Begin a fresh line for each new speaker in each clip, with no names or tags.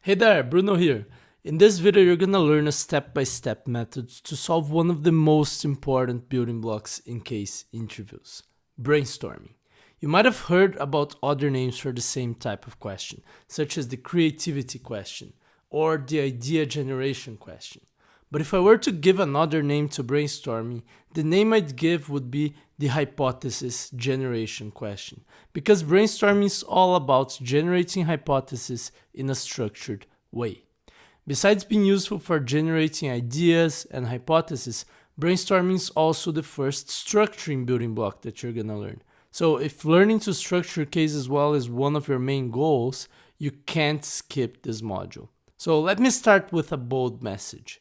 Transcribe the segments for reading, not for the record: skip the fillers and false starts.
Hey there, Bruno here. In this video, you're gonna learn a step-by-step method to solve one of the most important building blocks in case interviews: brainstorming. You might have heard about other names for the same type of question, such as the creativity question or the idea generation question. But if I were to give another name to brainstorming, the name I'd give would be the hypothesis generation question, because brainstorming is all about generating hypotheses in a structured way. Besides being useful for generating ideas and hypotheses, brainstorming is also the first structuring building block that you're gonna learn. So if learning to structure cases well is one of your main goals, you can't skip this module. So let me start with a bold message.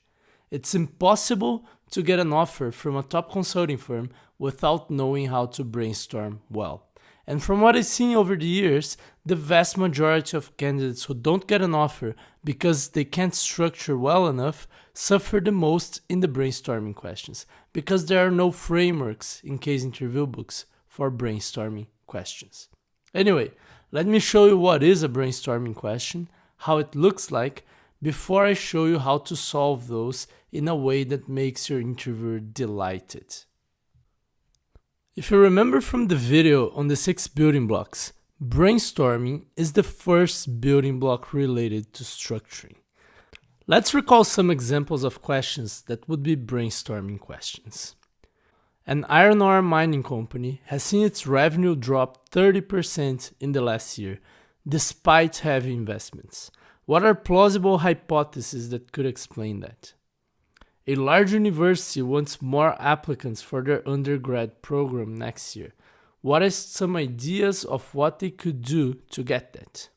It's impossible to get an offer from a top consulting firm without knowing how to brainstorm well. And from what I've seen over the years, the vast majority of candidates who don't get an offer because they can't structure well enough suffer the most in the brainstorming questions, because there are no frameworks in case interview books for brainstorming questions. Anyway, let me show you what is a brainstorming question, how it looks like, before I show you how to solve those in a way that makes your interviewer delighted. If you remember from the video on the 6 building blocks, brainstorming is the first building block related to structuring. Let's recall some examples of questions that would be brainstorming questions. An iron ore mining company has seen its revenue drop 30% in the last year, despite heavy investments. What are plausible hypotheses that could explain that? A large university wants more applicants for their undergrad program next year. What are some ideas of what they could do to get that?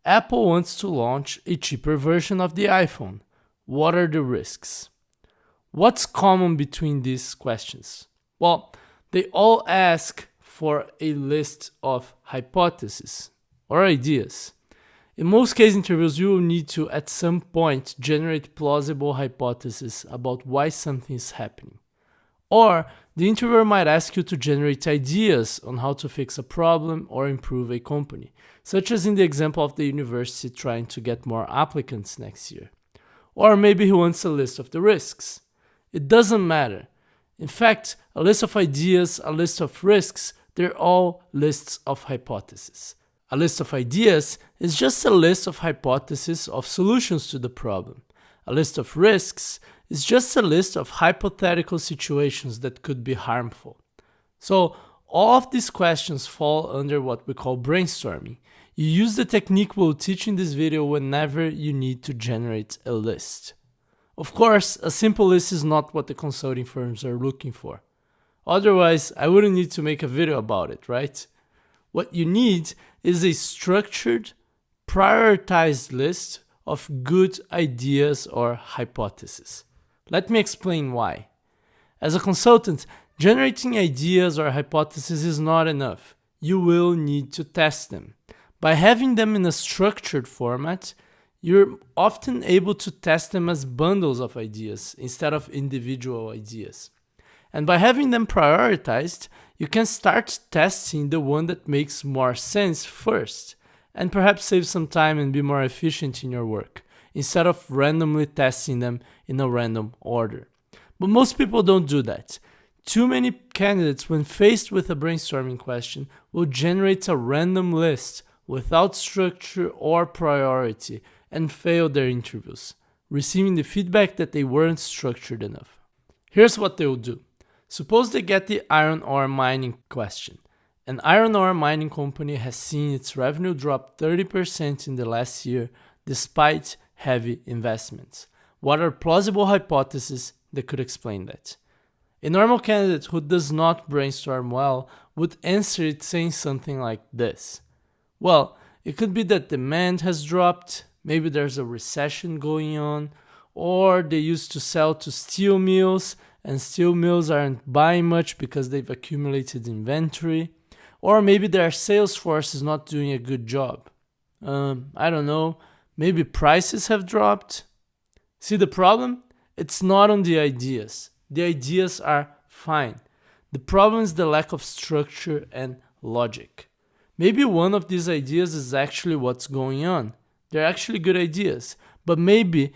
Apple wants to launch a cheaper version of the iPhone. What are the risks? What's common between these questions? Well, they all ask for a list of hypotheses or ideas. In most case interviews, you will need to, at some point, generate plausible hypotheses about why something is happening. Or the interviewer might ask you to generate ideas on how to fix a problem or improve a company, such as in the example of the university trying to get more applicants next year. Or maybe he wants a list of the risks. It doesn't matter. In fact, a list of ideas, a list of risks, they're all lists of hypotheses. A list of ideas is just a list of hypotheses of solutions to the problem. A list of risks is just a list of hypothetical situations that could be harmful. So all of these questions fall under what we call brainstorming. You use the technique we'll teach in this video whenever you need to generate a list. Of course, a simple list is not what the consulting firms are looking for. Otherwise, I wouldn't need to make a video about it, right? What you need is a structured, prioritized list of good ideas or hypotheses. Let me explain why. As a consultant, generating ideas or hypotheses is not enough. You will need to test them. By having them in a structured format, you're often able to test them as bundles of ideas instead of individual ideas. And by having them prioritized, you can start testing the one that makes more sense first, and perhaps save some time and be more efficient in your work, instead of randomly testing them in a random order. But most people don't do that. Too many candidates, when faced with a brainstorming question, will generate a random list without structure or priority and fail their interviews, receiving the feedback that they weren't structured enough. Here's what they will do. Suppose they get the iron ore mining question. An iron ore mining company has seen its revenue drop 30% in the last year despite heavy investments. What are plausible hypotheses that could explain that? A normal candidate who does not brainstorm well would answer it saying something like this. Well, it could be that demand has dropped, maybe there's a recession going on, or they used to sell to steel mills and steel mills aren't buying much because they've accumulated inventory. Or maybe their sales force is not doing a good job. I don't know, maybe prices have dropped. See the problem? It's not on the ideas. The ideas are fine. The problem is the lack of structure and logic. Maybe one of these ideas is actually what's going on. They're actually good ideas, but maybe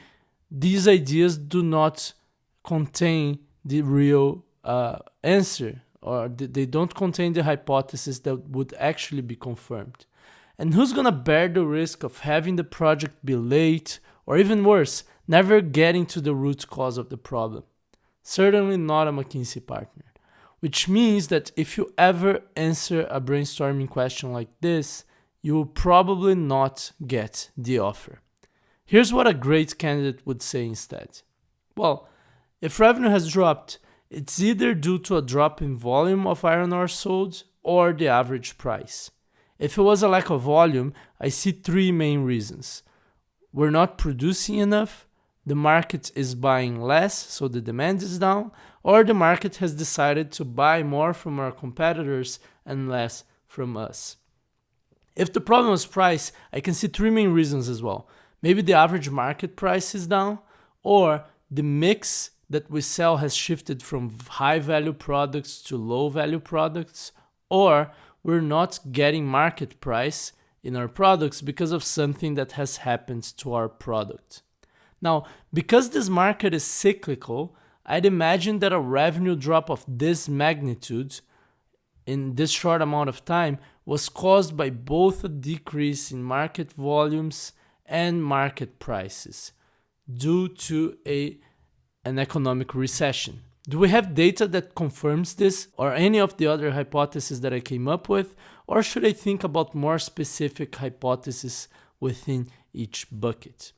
these ideas do not contain the real answer, or they don't contain the hypothesis that would actually be confirmed. And who's gonna bear the risk of having the project be late, or even worse, never getting to the root cause of the problem? Certainly not a McKinsey partner. Which means that if you ever answer a brainstorming question like this, you will probably not get the offer. Here's what a great candidate would say instead. Well, if revenue has dropped, it's either due to a drop in volume of iron ore sold or the average price. If it was a lack of volume, I see three main reasons. We're not producing enough, the market is buying less, so the demand is down, or the market has decided to buy more from our competitors and less from us. If the problem was price, I can see three main reasons as well. Maybe the average market price is down, or the mix that we sell has shifted from high value products to low value products, or we're not getting market price in our products because of something that has happened to our product. Now, because this market is cyclical, I'd imagine that a revenue drop of this magnitude in this short amount of time was caused by both a decrease in market volumes and market prices due to an economic recession. Do we have data that confirms this, or any of the other hypotheses that I came up with, or should I think about more specific hypotheses within each bucket?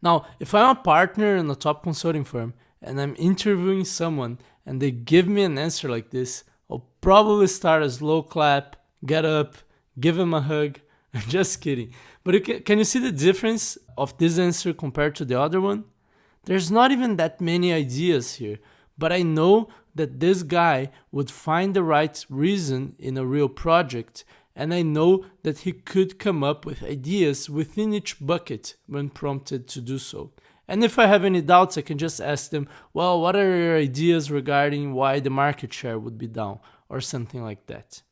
Now, if I'm a partner in a top consulting firm and I'm interviewing someone and they give me an answer like this, I'll probably start a slow clap, get up, give him a hug. Just kidding. But can you see the difference of this answer compared to the other one? There's not even that many ideas here, but I know that this guy would find the right reason in a real project, and I know that he could come up with ideas within each bucket when prompted to do so. And if I have any doubts, I can just ask them, well, what are your ideas regarding why the market share would be down, or something like that.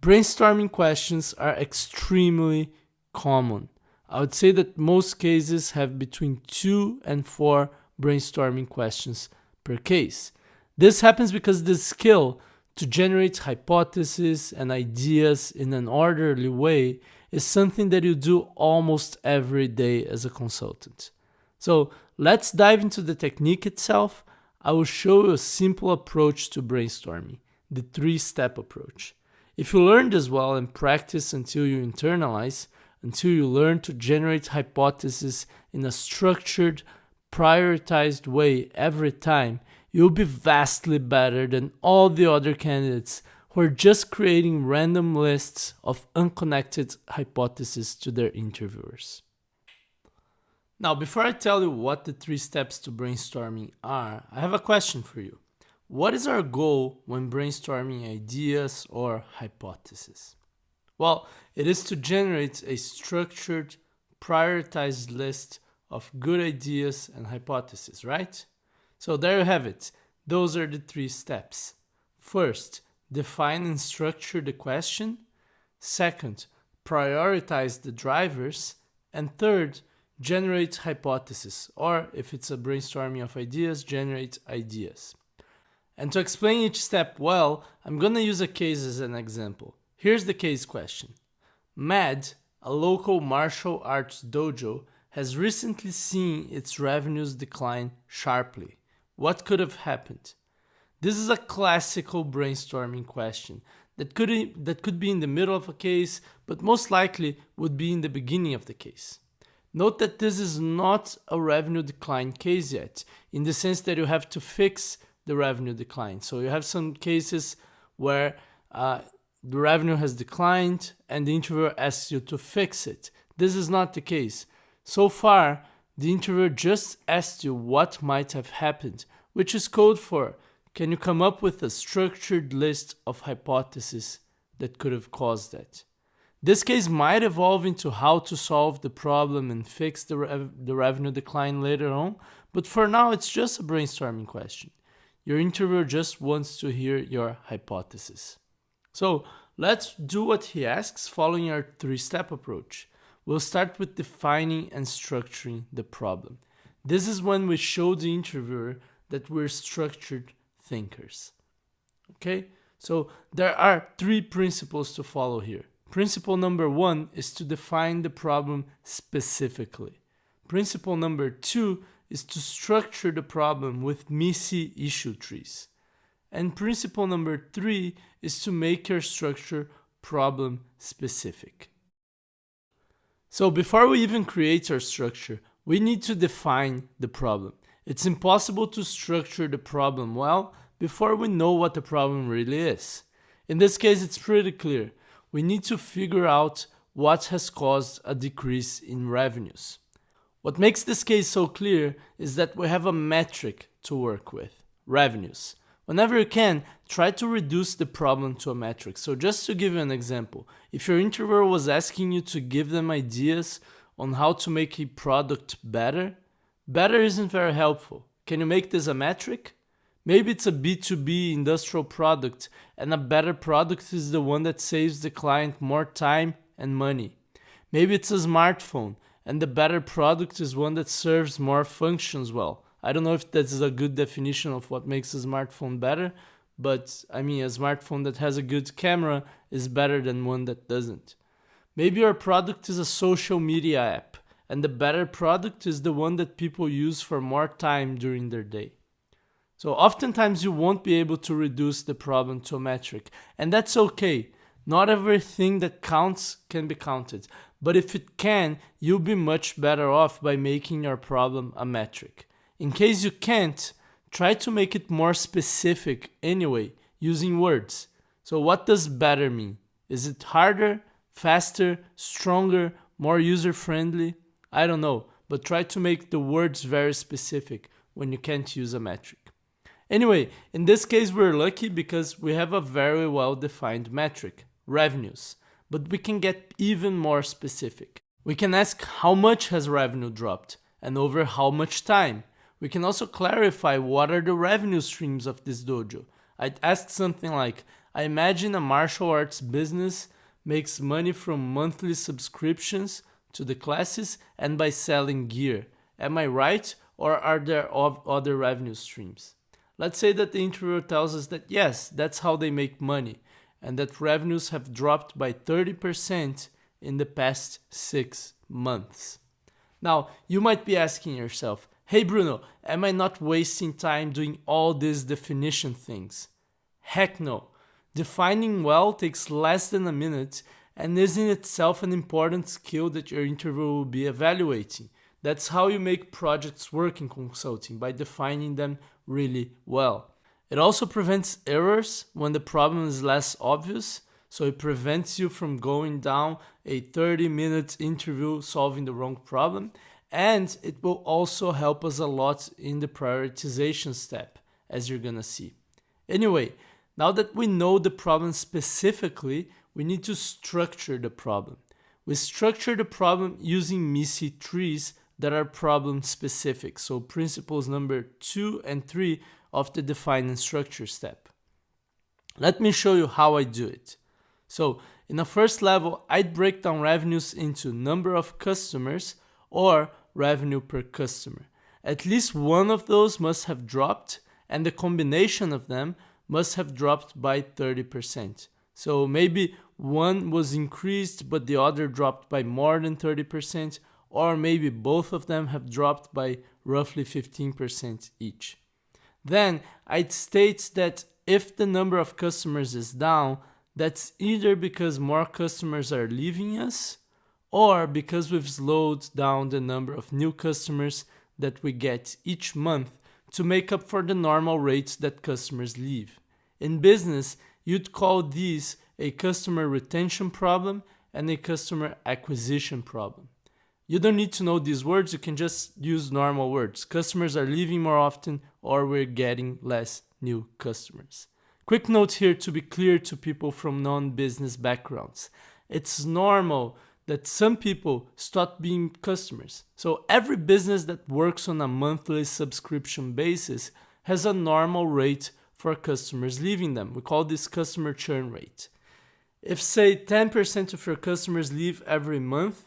Brainstorming questions are extremely common. I would say that most cases have between 2 and 4 brainstorming questions per case. This happens because the skill to generate hypotheses and ideas in an orderly way is something that you do almost every day as a consultant. So let's dive into the technique itself. I will show you a simple approach to brainstorming, the 3-step approach. If you learn this well and practice until you internalize, until you learn to generate hypotheses in a structured, prioritized way every time, you'll be vastly better than all the other candidates who are just creating random lists of unconnected hypotheses to their interviewers. Now, before I tell you what the 3 steps to brainstorming are, I have a question for you. What is our goal when brainstorming ideas or hypotheses? Well, it is to generate a structured, prioritized list of good ideas and hypotheses, right? So there you have it. Those are the 3 steps. First, define and structure the question. Second, prioritize the drivers. And third, generate hypotheses, or if it's a brainstorming of ideas, generate ideas. And to explain each step well, I'm going to use a case as an example. Here's the case question. MAD, a local martial arts dojo, has recently seen its revenues decline sharply. What could have happened? This is a classical brainstorming question that could be in the middle of a case, but most likely would be in the beginning of the case. Note that this is not a revenue decline case yet, in the sense that you have to fix the revenue decline. So you have some cases where the revenue has declined and the interviewer asks you to fix it. This is not the case. So far, the interviewer just asked you what might have happened, which is code for, can you come up with a structured list of hypotheses that could have caused that? This case might evolve into how to solve the problem and fix the revenue decline later on, but for now it's just a brainstorming question. Your interviewer just wants to hear your hypothesis. So let's do what he asks following our 3-step approach. we'll start with defining and structuring the problem. This is when we show the interviewer that we're structured thinkers. Okay? So there are 3 principles to follow here. Principle number 1 is to define the problem specifically. Principle number 2 is to structure the problem with messy issue trees. And principle number 3 is to make your structure problem specific. So before we even create our structure, we need to define the problem. It's impossible to structure the problem well before we know what the problem really is. In this case, it's pretty clear. We need to figure out what has caused a decrease in revenues. What makes this case so clear is that we have a metric to work with, revenues. Whenever you can, try to reduce the problem to a metric. So just to give you an example, if your interviewer was asking you to give them ideas on how to make a product better, better isn't very helpful. Can you make this a metric? Maybe it's a B2B industrial product, and a better product is the one that saves the client more time and money. Maybe it's a smartphone, and the better product is one that serves more functions well. I don't know if that is a good definition of what makes a smartphone better, but I mean, a smartphone that has a good camera is better than one that doesn't. Maybe your product is a social media app, and the better product is the one that people use for more time during their day. So oftentimes you won't be able to reduce the problem to a metric, and that's okay. Not everything that counts can be counted, but if it can, you'll be much better off by making your problem a metric. In case you can't, try to make it more specific anyway, using words. So what does better mean? Is it harder, faster, stronger, more user-friendly? I don't know, but try to make the words very specific when you can't use a metric. Anyway, in this case we're lucky because we have a very well-defined metric, revenues, but we can get even more specific. We can ask how much has revenue dropped and over how much time. We can also clarify what are the revenue streams of this dojo. I'd ask something like, I imagine a martial arts business makes money from monthly subscriptions to the classes and by selling gear. Am I right, or are there other revenue streams? Let's say that the interviewer tells us that yes, that's how they make money, and that revenues have dropped by 30% in the past 6 months. Now, you might be asking yourself, hey Bruno, am I not wasting time doing all these definition things? Heck no. Defining well takes less than a minute and is in itself an important skill that your interviewer will be evaluating. That's how you make projects work in consulting, by defining them really well. It also prevents errors when the problem is less obvious, so it prevents you from going down a 30-minute interview solving the wrong problem, and it will also help us a lot in the prioritization step, as you're gonna see. Anyway, now that we know the problem specifically, we need to structure the problem. We structure the problem using messy trees that are problem specific, so principles number 2 and 3 of the define and structure step. Let me show you how I do it. So in the first level, I'd break down revenues into number of customers or revenue per customer. At least one of those must have dropped, and the combination of them must have dropped by 30%. So maybe one was increased but the other dropped by more than 30%, or maybe both of them have dropped by roughly 15% each. Then I'd state that if the number of customers is down, that's either because more customers are leaving us or because we've slowed down the number of new customers that we get each month to make up for the normal rates that customers leave. In business, you'd call these a customer retention problem and a customer acquisition problem. You don't need to know these words, you can just use normal words. Customers are leaving more often or we're getting less new customers. Quick note here to be clear to people from non-business backgrounds. It's normal that some people stop being customers. So every business that works on a monthly subscription basis has a normal rate for customers leaving them. We call this customer churn rate. If say 10% of your customers leave every month,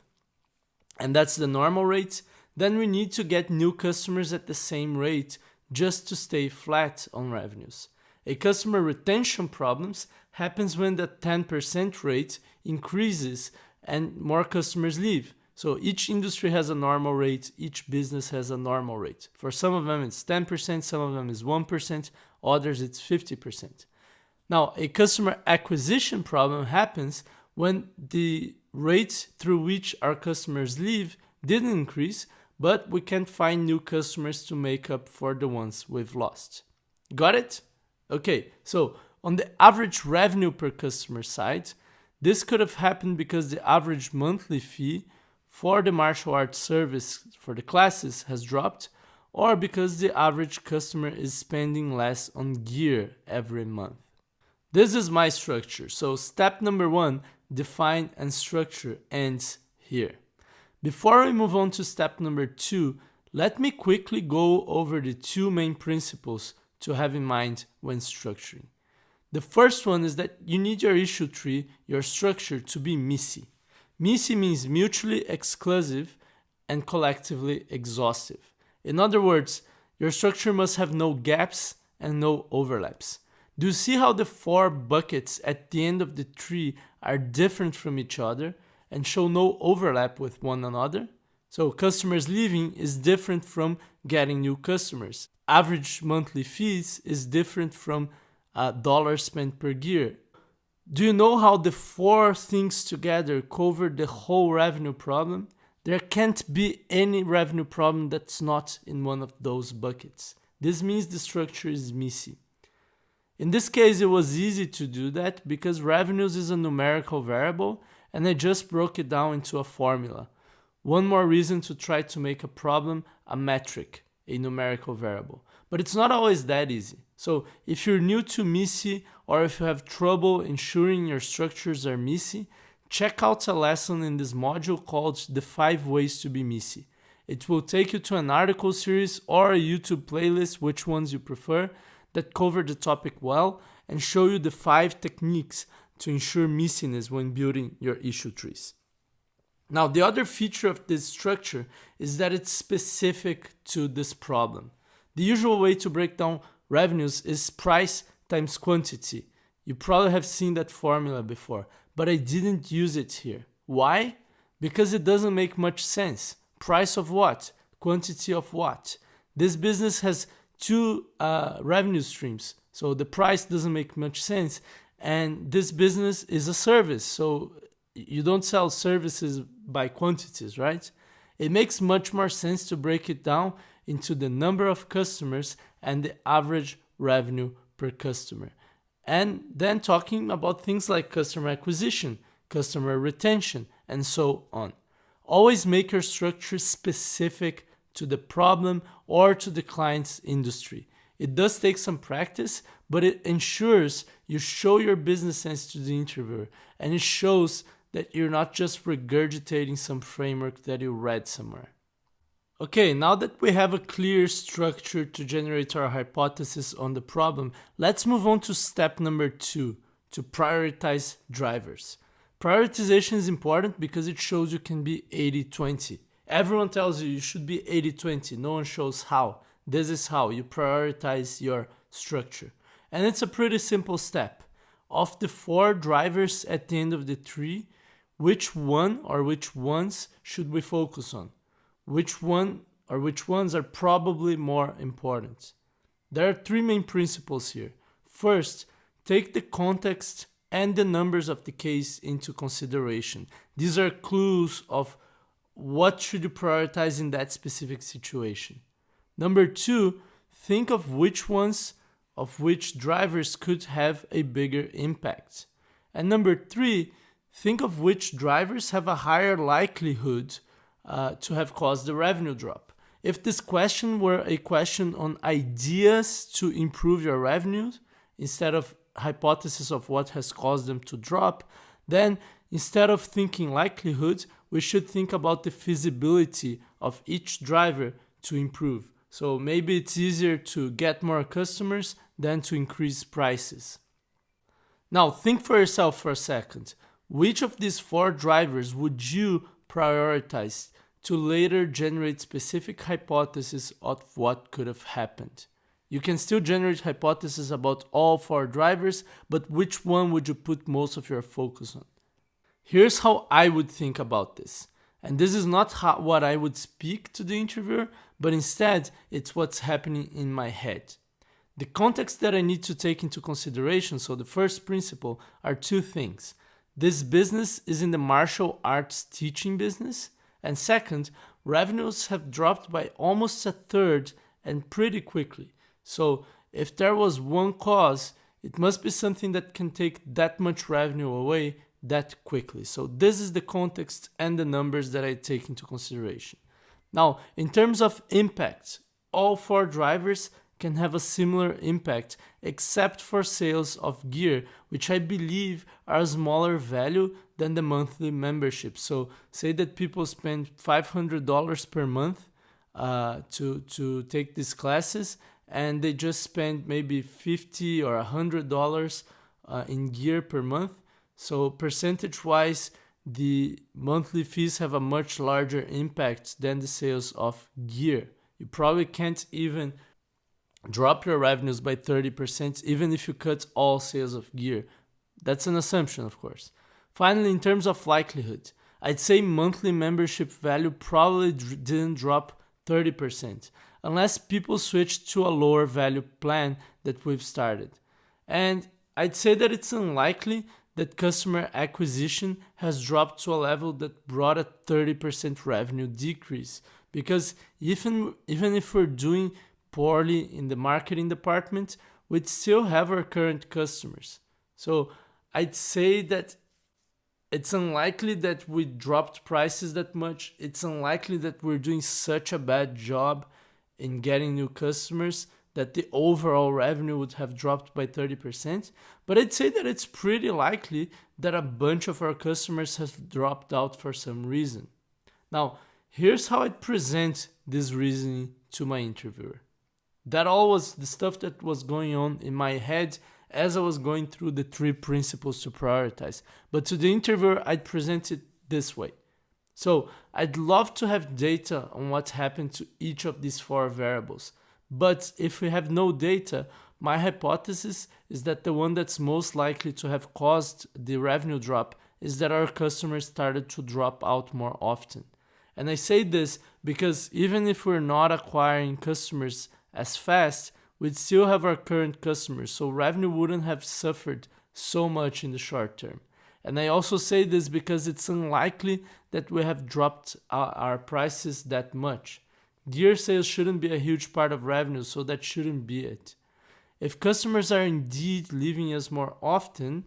and that's the normal rate, then we need to get new customers at the same rate just to stay flat on revenues. A customer retention problems happens when the 10% rate increases and more customers leave. So each industry has a normal rate, each business has a normal rate. For some of them it's 10%, some of them is 1%, others it's 50%. Now, a customer acquisition problem happens when the rate through which our customers leave didn't increase, but we can't find new customers to make up for the ones we've lost. Got it? Okay, so on the average revenue per customer side, this could have happened because the average monthly fee for the martial arts service for the classes has dropped, or because the average customer is spending less on gear every month. This is my structure. So step number 1, define and structure, ends here. Before we move on to step number 2, let me quickly go over the 2 main principles to have in mind when structuring. The first one is that you need your issue tree, your structure, to be MISI. MISI means mutually exclusive and collectively exhaustive. In other words, your structure must have no gaps and no overlaps. Do you see how the 4 buckets at the end of the tree are different from each other and show no overlap with one another? So customers leaving is different from getting new customers. Average monthly fees is different from dollars spent per gear. Do you know how the 4 things together cover the whole revenue problem? There can't be any revenue problem that's not in one of those buckets. This means the structure is MISI. In this case, it was easy to do that because revenues is a numerical variable and I just broke it down into a formula. One more reason to try to make a problem a metric, a numerical variable. But it's not always that easy. So if you're new to MISI or if you have trouble ensuring your structures are MISI, check out a lesson in this module called The 5 Ways to be MISI. It will take you to an article series or a YouTube playlist, which ones you prefer, that cover the topic well and show you the 5 techniques to ensure MISIness when building your issue trees. Now, the other feature of this structure is that it's specific to this problem. The usual way to break down revenues is price times quantity. You probably have seen that formula before, but I didn't use it here. Why? Because it doesn't make much sense. Price of what? Quantity of what? This business has 2 revenue streams, so the price doesn't make much sense, and this business is a service, so you don't sell services by quantities, right? It makes much more sense to break it down into the number of customers and the average revenue per customer. And then talking about things like customer acquisition, customer retention, and so on. Always make your structure specific to the problem or to the client's industry. It does take some practice, but it ensures you show your business sense to the interviewer, and it shows that you're not just regurgitating some framework that you read somewhere. Okay, now that we have a clear structure to generate our hypothesis on the problem, let's move on to step number 2, to prioritize drivers. Prioritization is important because it shows you can be 80-20. Everyone tells you should be 80-20. No one shows how. This is how you prioritize your structure. And it's a pretty simple step. Of the 4 drivers at the end of the tree, which one or which ones should we focus on? Which one or which ones are probably more important? There are 3 main principles here. First, take the context and the numbers of the case into consideration. These are clues of what should you prioritize in that specific situation. Number 2, think of which drivers could have a bigger impact. And number 3, think of which drivers have a higher likelihood to have caused the revenue drop. If this question were a question on ideas to improve your revenues instead of hypothesis of what has caused them to drop, then instead of thinking likelihood, we should think about the feasibility of each driver to improve. So maybe it's easier to get more customers than to increase prices. Now think for yourself for a second. Which of these 4 drivers would you prioritize to later generate specific hypotheses of what could have happened. You can still generate hypotheses about all 4 drivers, but which one would you put most of your focus on? Here's how I would think about this. And this is not what I would speak to the interviewer, but instead it's what's happening in my head. The context that I need to take into consideration, so the first principle, are 2 things. This business is in the martial arts teaching business, and second, revenues have dropped by almost 1/3 and pretty quickly. So if there was one cause, it must be something that can take that much revenue away that quickly. So this is the context and the numbers that I take into consideration. Now, in terms of impact, all 4 drivers can have a similar impact except for sales of gear, which I believe are a smaller value than the monthly membership. So say that people spend $500 per month to take these classes, and they just spend maybe $50 or $100 in gear per month. So percentage-wise, the monthly fees have a much larger impact than the sales of gear. You probably can't even drop your revenues by 30% even if you cut all sales of gear. That's an assumption, of course. Finally, in terms of likelihood, I'd say monthly membership value probably didn't drop 30% unless people switched to a lower value plan that we've started. And I'd say that it's unlikely that customer acquisition has dropped to a level that brought a 30% revenue decrease, because even if we're doing poorly in the marketing department, we'd still have our current customers. So I'd say that it's unlikely that we dropped prices that much. It's unlikely that we're doing such a bad job in getting new customers that the overall revenue would have dropped by 30%. But I'd say that it's pretty likely that a bunch of our customers have dropped out for some reason. Now, here's how I'd present this reasoning to my interviewer. That all was the stuff that was going on in my head as I was going through the 3 principles to prioritize. But to the interviewer, I'd present it this way. So I'd love to have data on what happened to each of these 4 variables. But if we have no data, my hypothesis is that the one that's most likely to have caused the revenue drop is that our customers started to drop out more often. And I say this because even if we're not acquiring customers as fast, we'd still have our current customers, so revenue wouldn't have suffered so much in the short term. And I also say this because it's unlikely that we have dropped our prices that much. Gear sales shouldn't be a huge part of revenue, so that shouldn't be it. If customers are indeed leaving us more often,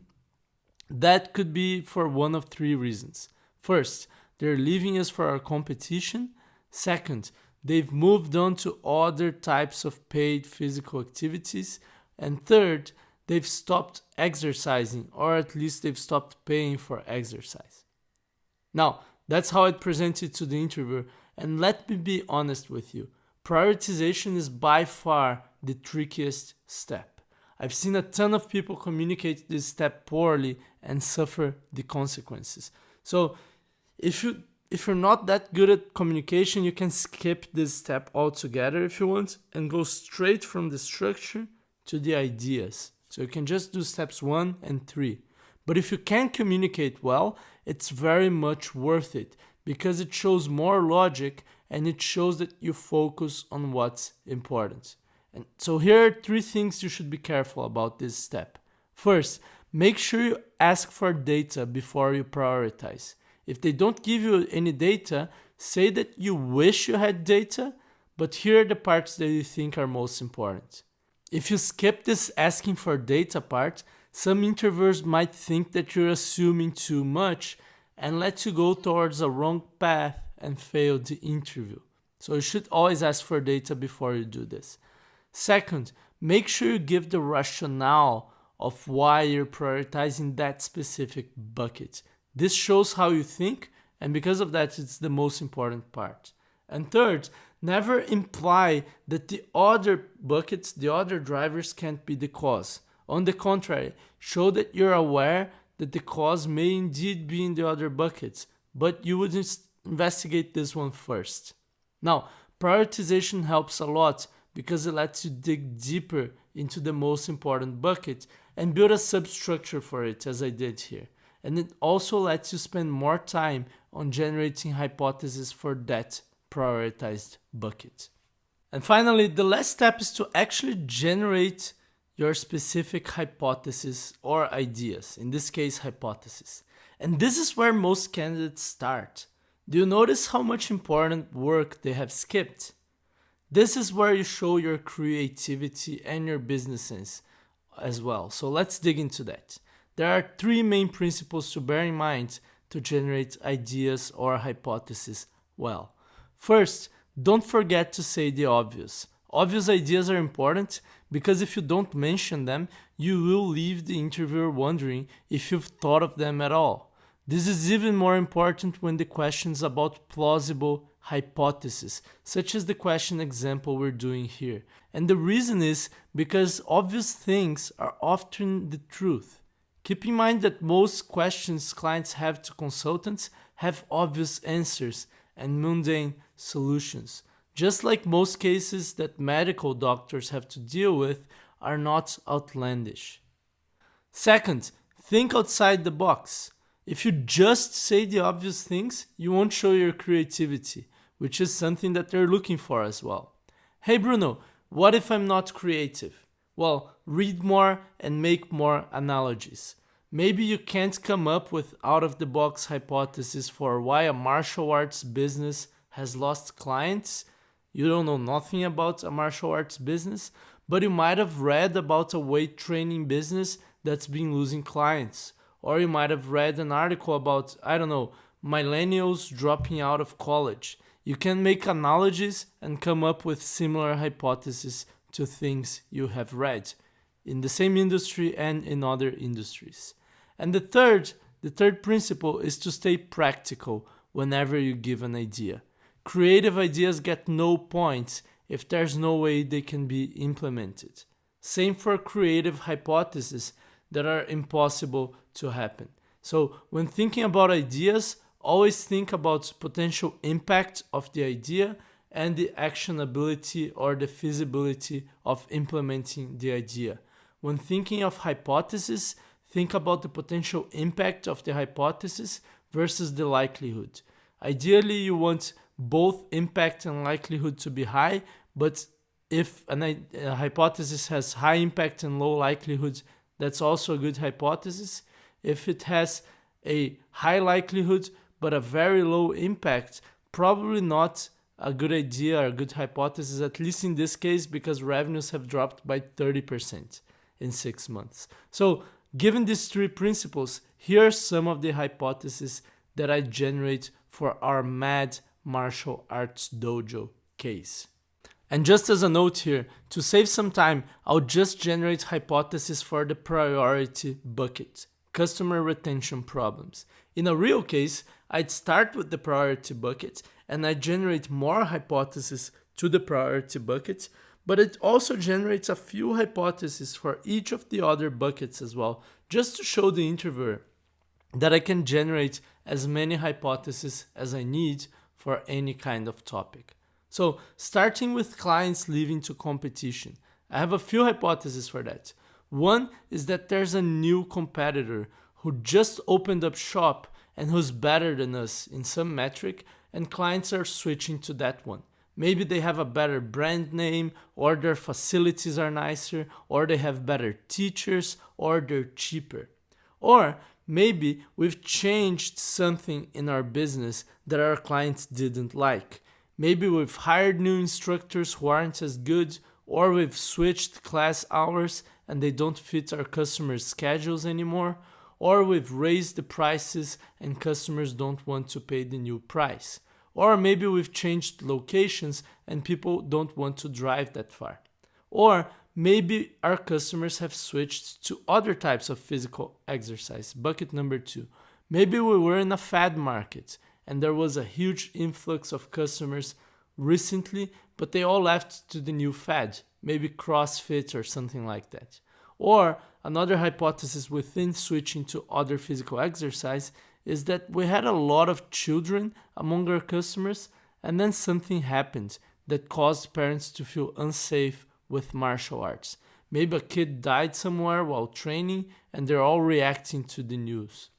that could be for one of 3 reasons. First, they're leaving us for our competition. Second, they've moved on to other types of paid physical activities. And third, they've stopped exercising, or at least they've stopped paying for exercise. Now, that's how I'd present it to the interviewer. And let me be honest with you, prioritization is by far the trickiest step. I've seen a ton of people communicate this step poorly and suffer the consequences. So if you're not that good at communication, you can skip this step altogether if you want and go straight from the structure to the ideas. So you can just do steps 1 and 3. But if you can communicate well, it's very much worth it, because it shows more logic and it shows that you focus on what's important. And so here are 3 things you should be careful about this step. First, make sure you ask for data before you prioritize. If they don't give you any data, say that you wish you had data, but here are the parts that you think are most important. If you skip this asking for data part, some interviewers might think that you're assuming too much and let you go towards a wrong path and fail the interview. So you should always ask for data before you do this. Second, make sure you give the rationale of why you're prioritizing that specific bucket. This shows how you think, and because of that, it's the most important part. And third, never imply that the other buckets, the other drivers can't be the cause. On the contrary, show that you're aware that the cause may indeed be in the other buckets, but you wouldn't investigate this one first. Now, prioritization helps a lot because it lets you dig deeper into the most important bucket and build a substructure for it, as I did here. And it also lets you spend more time on generating hypotheses for that prioritized bucket. And finally, the last step is to actually generate your specific hypothesis or ideas, in this case, hypothesis. And this is where most candidates start. Do you notice how much important work they have skipped? This is where you show your creativity and your business sense as well. So let's dig into that. There are three main principles to bear in mind to generate ideas or hypotheses well. First, don't forget to say the obvious. Obvious ideas are important because if you don't mention them, you will leave the interviewer wondering if you've thought of them at all. This is even more important when the question is about plausible hypotheses, such as the question example we're doing here. And the reason is because obvious things are often the truth. Keep in mind that most questions clients have to consultants have obvious answers and mundane solutions, just like most cases that medical doctors have to deal with are not outlandish. Second, think outside the box. If you just say the obvious things, you won't show your creativity, which is something that they're looking for as well. Hey Bruno, what if I'm not creative? Well, read more and make more analogies. Maybe you can't come up with out-of-the-box hypotheses for why a martial arts business has lost clients. You don't know nothing about a martial arts business, but you might have read about a weight training business that's been losing clients. Or you might have read an article about, millennials dropping out of college. You can make analogies and come up with similar hypotheses to things you have read in the same industry and in other industries. And the third principle is to stay practical whenever you give an idea. Creative ideas get no points if there's no way they can be implemented. Same for creative hypotheses that are impossible to happen. So when thinking about ideas, always think about potential impact of the idea and the actionability or the feasibility of implementing the idea. When thinking of hypothesis, think about the potential impact of the hypothesis versus the likelihood. Ideally, you want both impact and likelihood to be high, but if a hypothesis has high impact and low likelihood, that's also a good hypothesis. If it has a high likelihood but a very low impact, probably not a good idea or a good hypothesis, at least in this case, because revenues have dropped by 30% in 6 months. So given these three principles, here are some of the hypotheses that I generate for our Mad Martial Arts Dojo case. And just as a note here, to save some time, I'll just generate hypotheses for the priority bucket, customer retention problems. In a real case, I'd start with the priority bucket and I generate more hypotheses to the priority bucket, but it also generates a few hypotheses for each of the other buckets as well, just to show the interviewer that I can generate as many hypotheses as I need for any kind of topic. So starting with clients leaving to competition, I have a few hypotheses for that. One is that there's a new competitor who just opened up shop and who's better than us in some metric, and clients are switching to that one. Maybe they have a better brand name, or their facilities are nicer, or they have better teachers, or they're cheaper. Or maybe we've changed something in our business that our clients didn't like. Maybe we've hired new instructors who aren't as good, or we've switched class hours and they don't fit our customers' schedules anymore, or we've raised the prices and customers don't want to pay the new price. Or maybe we've changed locations and people don't want to drive that far. Or maybe our customers have switched to other types of physical exercise. Bucket number 2. Maybe we were in a fad market and there was a huge influx of customers recently, but they all left to the new fad, maybe CrossFit or something like that. Or another hypothesis within switching to other physical exercise is that we had a lot of children among our customers, and then something happened that caused parents to feel unsafe with martial arts. Maybe a kid died somewhere while training and they're all reacting to the news.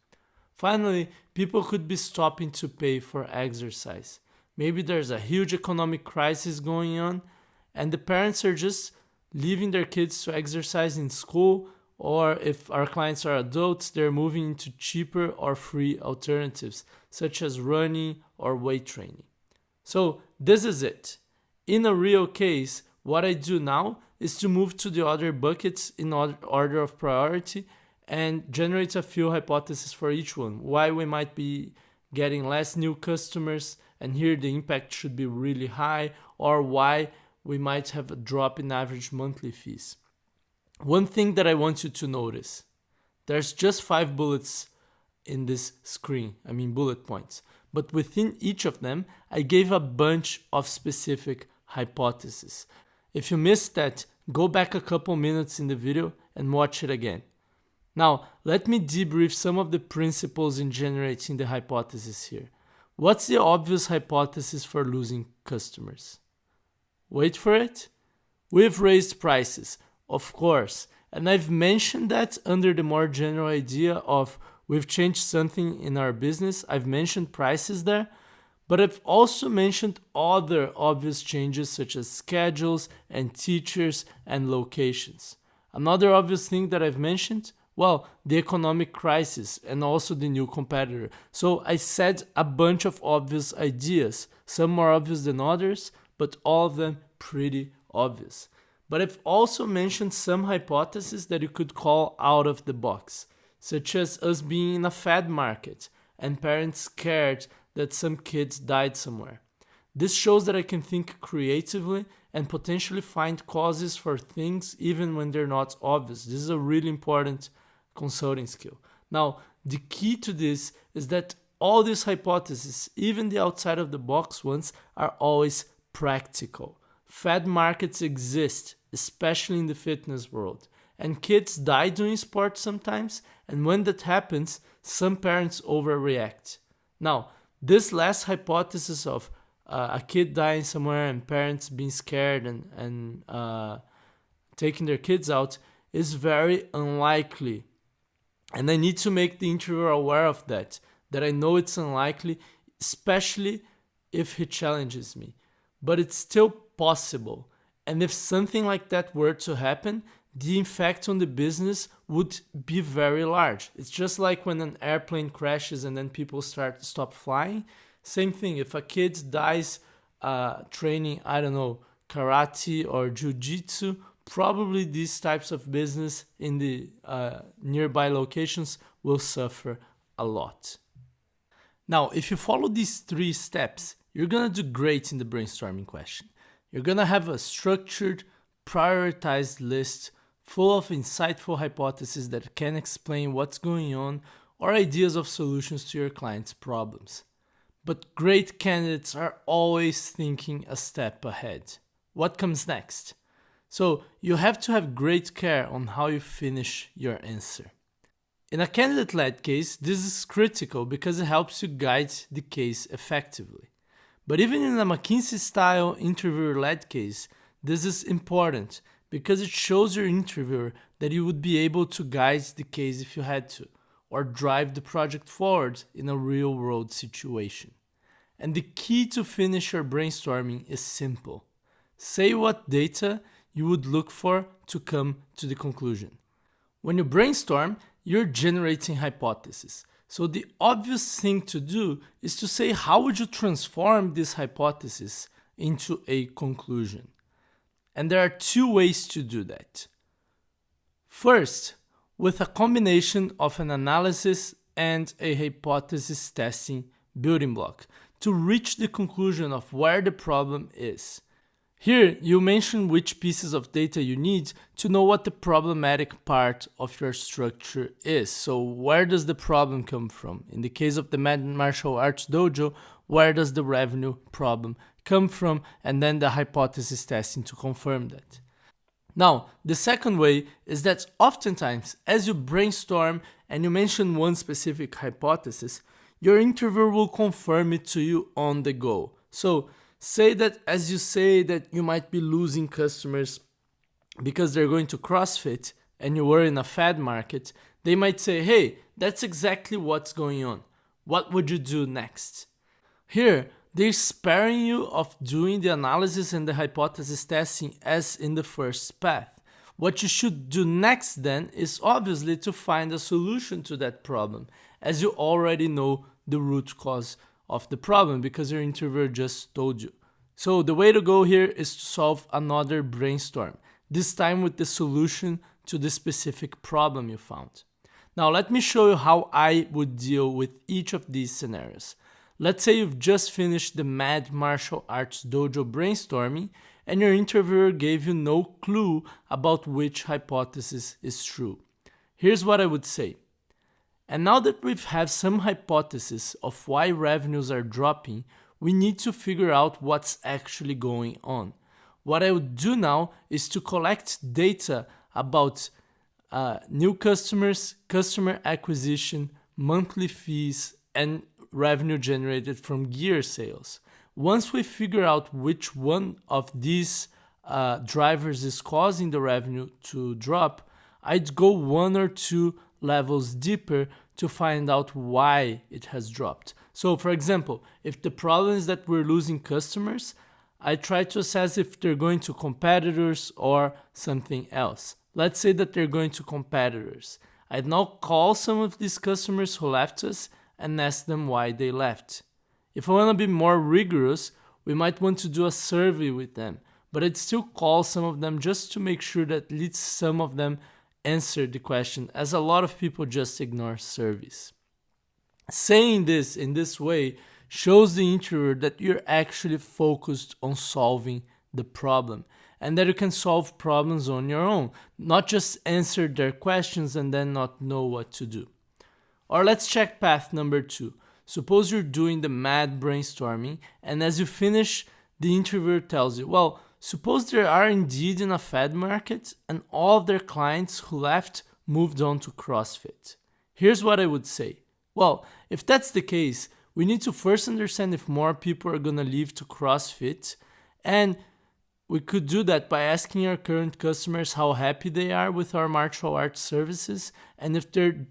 Finally, people could be stopping to pay for exercise. Maybe there's a huge economic crisis going on and the parents are just leaving their kids to exercise in school, or if our clients are adults, they're moving into cheaper or free alternatives such as running or weight training. So this is it. In a real case, what I do now is to move to the other buckets in order of priority and generate a few hypotheses for each one. Why we might be getting less new customers, and here the impact should be really high, or why we might have a drop in average monthly fees. One thing that I want you to notice, there's just 5 bullets in this screen, bullet points. But within each of them, I gave a bunch of specific hypotheses. If you missed that, go back a couple minutes in the video and watch it again. Now, let me debrief some of the principles in generating the hypothesis here. What's the obvious hypothesis for losing customers? Wait for it. We've raised prices, of course, and I've mentioned that under the more general idea of we've changed something in our business. I've mentioned prices there, but I've also mentioned other obvious changes such as schedules and teachers and locations. Another obvious thing that I've mentioned, well, the economic crisis and also the new competitor. So I said a bunch of obvious ideas, some more obvious than others, but all of them pretty obvious. But I've also mentioned some hypotheses that you could call out of the box, such as us being in a fad market and parents scared that some kids died somewhere. This shows that I can think creatively and potentially find causes for things even when they're not obvious. This is a really important consulting skill. Now, the key to this is that all these hypotheses, even the outside of the box ones, are always practical. Fad markets exist, especially in the fitness world, and kids die doing sports sometimes, and when that happens, some parents overreact. Now, this last hypothesis of a kid dying somewhere and parents being scared and taking their kids out is very unlikely. And I need to make the interviewer aware of that I know it's unlikely, especially if he challenges me. But it's still possible. And if something like that were to happen, the effect on the business would be very large. It's just like when an airplane crashes and then people stop flying. Same thing, if a kid dies training, karate or jiu-jitsu, probably these types of business in the nearby locations will suffer a lot. Now, if you follow these 3 steps, you're gonna do great in the brainstorming question. You're gonna have a structured, prioritized list full of insightful hypotheses that can explain what's going on or ideas of solutions to your client's problems. But great candidates are always thinking a step ahead. What comes next? So you have to have great care on how you finish your answer. In a candidate-led case, this is critical because it helps you guide the case effectively. But even in a McKinsey-style interviewer-led case, this is important because it shows your interviewer that you would be able to guide the case if you had to, or drive the project forward in a real-world situation. And the key to finish your brainstorming is simple. Say what data you would look for to come to the conclusion. When you brainstorm, you're generating hypotheses. So the obvious thing to do is to say how would you transform this hypothesis into a conclusion. And there are 2 ways to do that. First, with a combination of an analysis and a hypothesis testing building block to reach the conclusion of where the problem is. Here, you mention which pieces of data you need to know what the problematic part of your structure is. So where does the problem come from? In the case of the martial arts dojo, where does the revenue problem come from? And then the hypothesis testing to confirm that. Now, the second way is that oftentimes, as you brainstorm and you mention one specific hypothesis, your interviewer will confirm it to you on the go. So say that as you say that you might be losing customers because they're going to CrossFit and you were in a fad market, they might say, hey, that's exactly what's going on. What would you do next? Here, they're sparing you of doing the analysis and the hypothesis testing as in the first path. What you should do next then is obviously to find a solution to that problem, as you already know the root cause of the problem because your interviewer just told you. So the way to go here is to solve another brainstorm, this time with the solution to the specific problem you found. Now let me show you how I would deal with each of these scenarios. Let's say you've just finished the Mad Martial Arts Dojo brainstorming and your interviewer gave you no clue about which hypothesis is true. Here's what I would say. And now that we've had some hypothesis of why revenues are dropping, we need to figure out what's actually going on. What I would do now is to collect data about new customers, customer acquisition, monthly fees, and revenue generated from gear sales. Once we figure out which one of these drivers is causing the revenue to drop, I'd go 1 or 2 levels deeper to find out why it has dropped. So for example, if the problem is that we're losing customers, I try to assess if they're going to competitors or something else. Let's say that they're going to competitors. I'd now call some of these customers who left us and ask them why they left. If I want to be more rigorous, we might want to do a survey with them, but I'd still call some of them just to make sure that at least some of them answer the question, as a lot of people just ignore surveys. Saying this in this way shows the interviewer that you're actually focused on solving the problem and that you can solve problems on your own, not just answer their questions and then not know what to do. Or let's check path number 2. Suppose you're doing the mad brainstorming and as you finish, the interviewer tells you, well, suppose they are indeed in a fad market and all of their clients who left moved on to CrossFit. Here's what I would say. Well, if that's the case, we need to first understand if more people are going to leave to CrossFit, and we could do that by asking our current customers how happy they are with our martial arts services and if they're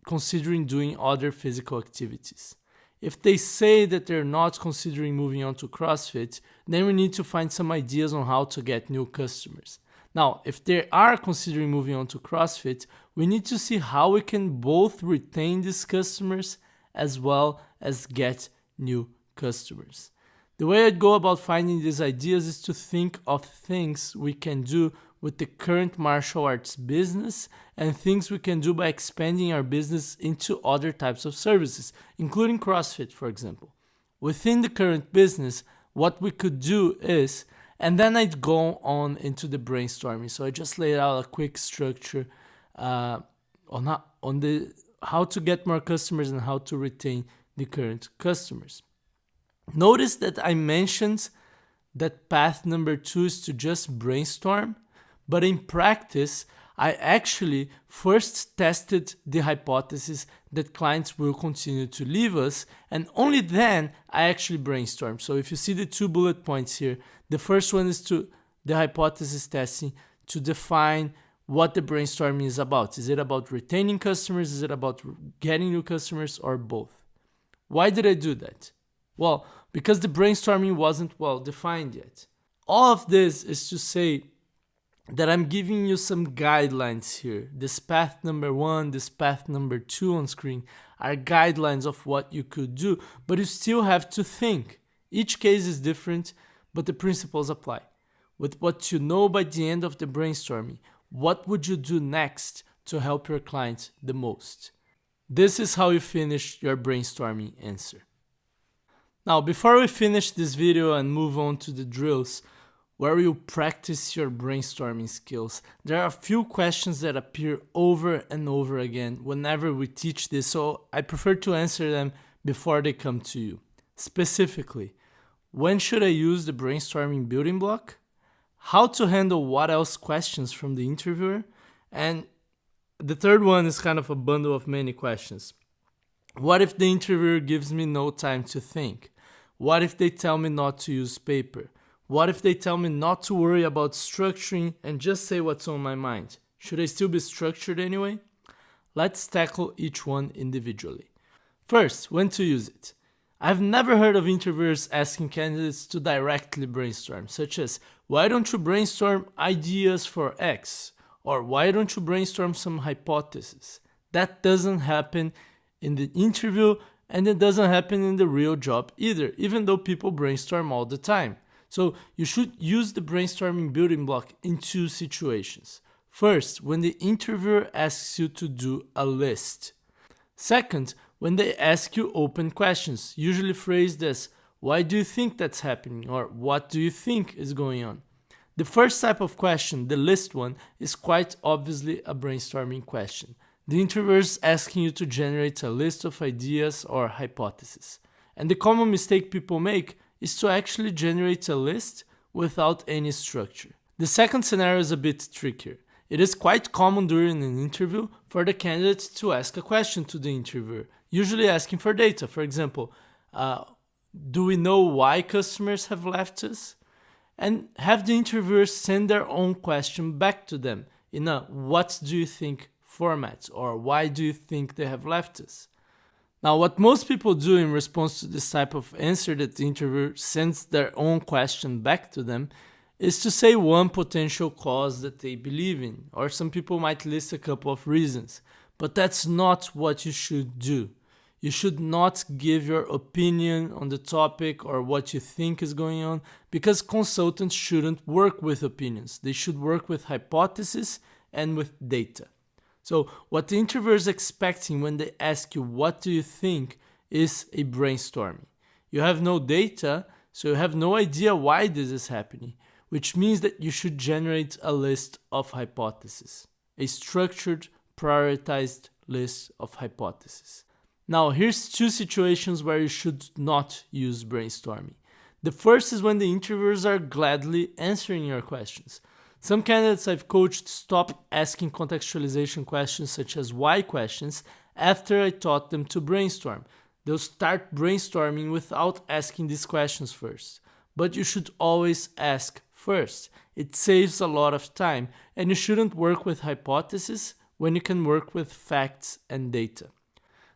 considering doing other physical activities. If they say that they're not considering moving on to CrossFit, then we need to find some ideas on how to get new customers. Now, if they are considering moving on to CrossFit, we need to see how we can both retain these customers as well as get new customers. The way I'd go about finding these ideas is to think of things we can do with the current martial arts business and things we can do by expanding our business into other types of services, including CrossFit, for example. Within the current business, what we could do is, and then I'd go on into the brainstorming. So I just laid out a quick structure on how to get more customers and how to retain the current customers. Notice that I mentioned that path number 2 is to just brainstorm, but in practice, I actually first tested the hypothesis that clients will continue to leave us, and only then I actually brainstormed. So if you see the 2 bullet points here, the first one is to the hypothesis testing to define what the brainstorming is about. Is it about retaining customers? Is it about getting new customers, or both? Why did I do that? Well, because the brainstorming wasn't well defined yet. All of this is to say that I'm giving you some guidelines here. This path number 1, this path number 2 on screen are guidelines of what you could do, but you still have to think. Each case is different, but the principles apply. With what you know by the end of the brainstorming, what would you do next to help your client the most? This is how you finish your brainstorming answer. Now, before we finish this video and move on to the drills, where you practice your brainstorming skills, there are a few questions that appear over and over again whenever we teach this, so I prefer to answer them before they come to you. Specifically, when should I use the brainstorming building block? How to handle what else questions from the interviewer? And the third one is kind of a bundle of many questions. What if the interviewer gives me no time to think? What if they tell me not to use paper? What if they tell me not to worry about structuring and just say what's on my mind? Should I still be structured anyway? Let's tackle each one individually. First, when to use it. I've never heard of interviewers asking candidates to directly brainstorm, such as, why don't you brainstorm ideas for X? Or why don't you brainstorm some hypothesis? That doesn't happen in the interview, and it doesn't happen in the real job either, even though people brainstorm all the time. So you should use the brainstorming building block in two situations. First, when the interviewer asks you to do a list. Second, when they ask you open questions, usually phrased as, why do you think that's happening? Or what do you think is going on? The first type of question, the list one, is quite obviously a brainstorming question. The interviewer is asking you to generate a list of ideas or hypotheses. And the common mistake people make is to actually generate a list without any structure. The second scenario is a bit trickier. It is quite common during an interview for the candidate to ask a question to the interviewer, usually asking for data. For example, do we know why customers have left us? And have the interviewer send their own question back to them in a what do you think format, or why do you think they have left us? Now, what most people do in response to this type of answer that the interviewer sends their own question back to them is to say one potential cause that they believe in, or some people might list a couple of reasons, but that's not what you should do. You should not give your opinion on the topic or what you think is going on, because consultants shouldn't work with opinions. They should work with hypotheses and with data. So what the interviewer is expecting when they ask you what do you think is a brainstorming. You have no data, so you have no idea why this is happening, which means that you should generate a list of hypotheses, a structured, prioritized list of hypotheses. Now, here's two situations where you should not use brainstorming. The first is when the interviewers are gladly answering your questions. Some candidates I've coached stop asking contextualization questions such as why questions after I taught them to brainstorm. They'll start brainstorming without asking these questions first. But you should always ask first. It saves a lot of time, and you shouldn't work with hypotheses when you can work with facts and data.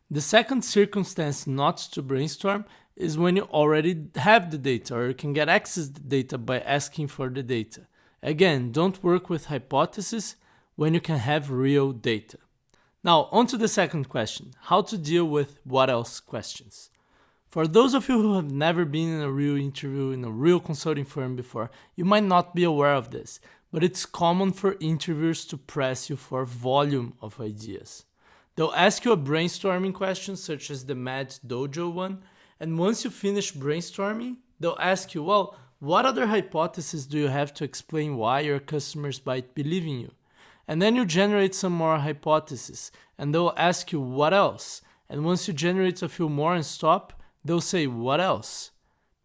The second circumstance not to brainstorm is when you already have the data, or you can get access to the data by asking for the data. Again, don't work with hypotheses when you can have real data. Now, on to the second question, how to deal with what else questions. For those of you who have never been in a real interview in a real consulting firm before, you might not be aware of this, but it's common for interviewers to press you for volume of ideas. They'll ask you a brainstorming question such as the Mad Dojo one, and once you finish brainstorming, they'll ask you, well, what other hypotheses do you have to explain why your customers might believe in you? And then you generate some more hypotheses, and they'll ask you what else? And once you generate a few more and stop, they'll say what else?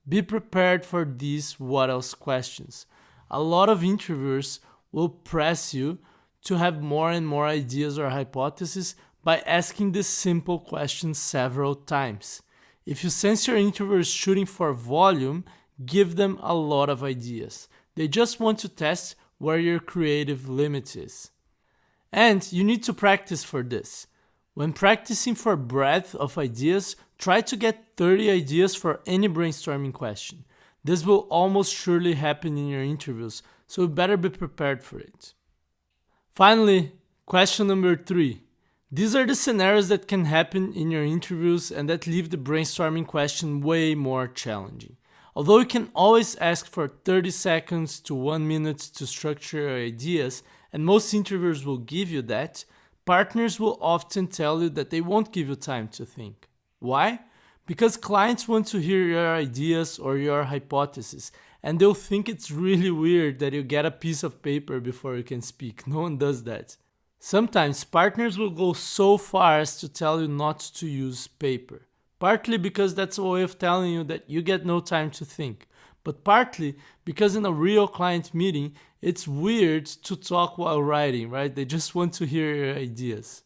Be prepared for these what else questions. A lot of interviewers will press you to have more and more ideas or hypotheses by asking this simple question several times. If you sense your interviewer is shooting for volume, give them a lot of ideas. They just want to test where your creative limit is. And you need to practice for this. When practicing for breadth of ideas, try to get 30 ideas for any brainstorming question. This will almost surely happen in your interviews, so you better be prepared for it. Finally, question number 3. These are the scenarios that can happen in your interviews and that leave the brainstorming question way more challenging. Although you can always ask for 30 seconds to 1 minute to structure your ideas, and most interviewers will give you that, partners will often tell you that they won't give you time to think. Why? Because clients want to hear your ideas or your hypothesis, and they'll think it's really weird that you get a piece of paper before you can speak. No one does that. Sometimes partners will go so far as to tell you not to use paper. Partly because that's a way of telling you that you get no time to think, but partly because in a real client meeting, it's weird to talk while writing, right? They just want to hear your ideas.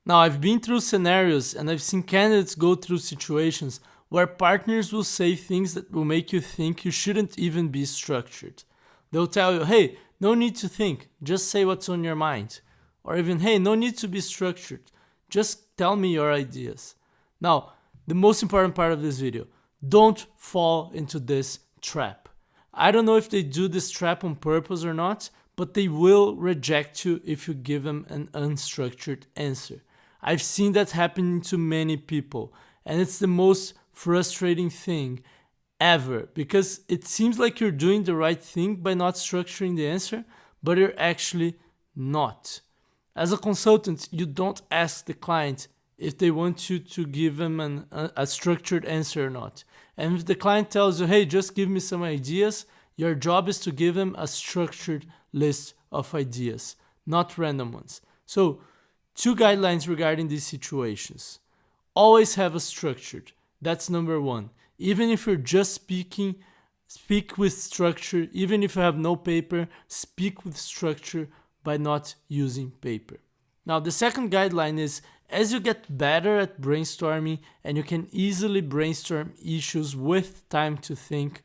Now, I've been through scenarios and I've seen candidates go through situations where partners will say things that will make you think you shouldn't even be structured. They'll tell you, hey, no need to think, just say what's on your mind. Or even, hey, no need to be structured, just tell me your ideas. Now, the most important part of this video, don't fall into this trap. I don't know if they do this trap on purpose or not, but they will reject you if you give them an unstructured answer. I've seen that happening to many people, and it's the most frustrating thing ever, because it seems like you're doing the right thing by not structuring the answer, but you're actually not. As a consultant, you don't ask the client if they want you to give them a structured answer or not. And if the client tells you, hey, just give me some ideas, your job is to give them a structured list of ideas, not random ones. So, 2 guidelines regarding these situations. Always have a structured. That's number 1. Even if you're just speaking, speak with structure. Even if you have no paper, speak with structure by not using paper. Now, the second guideline is, as you get better at brainstorming and you can easily brainstorm issues with time to think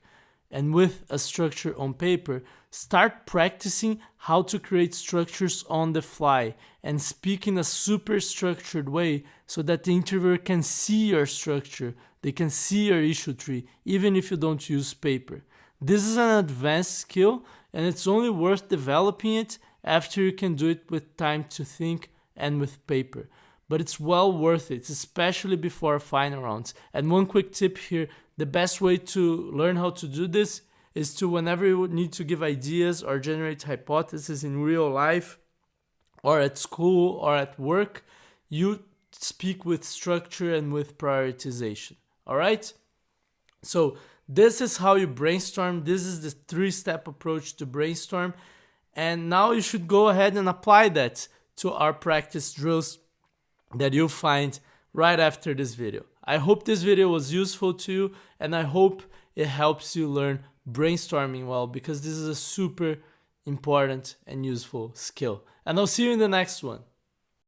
and with a structure on paper, start practicing how to create structures on the fly and speak in a super structured way so that the interviewer can see your structure, they can see your issue tree, even if you don't use paper. This is an advanced skill and it's only worth developing it after you can do it with time to think and with paper. But it's well worth it, especially before final rounds. And one quick tip here, the best way to learn how to do this is to, whenever you need to give ideas or generate hypotheses in real life or at school or at work, you speak with structure and with prioritization. All right? So this is how you brainstorm. This is the 3-step approach to brainstorm. And now you should go ahead and apply that to our practice drills that you'll find right after this video. I hope this video was useful to you, and I hope it helps you learn brainstorming well, because this is a super important and useful skill. And I'll see you in the next one.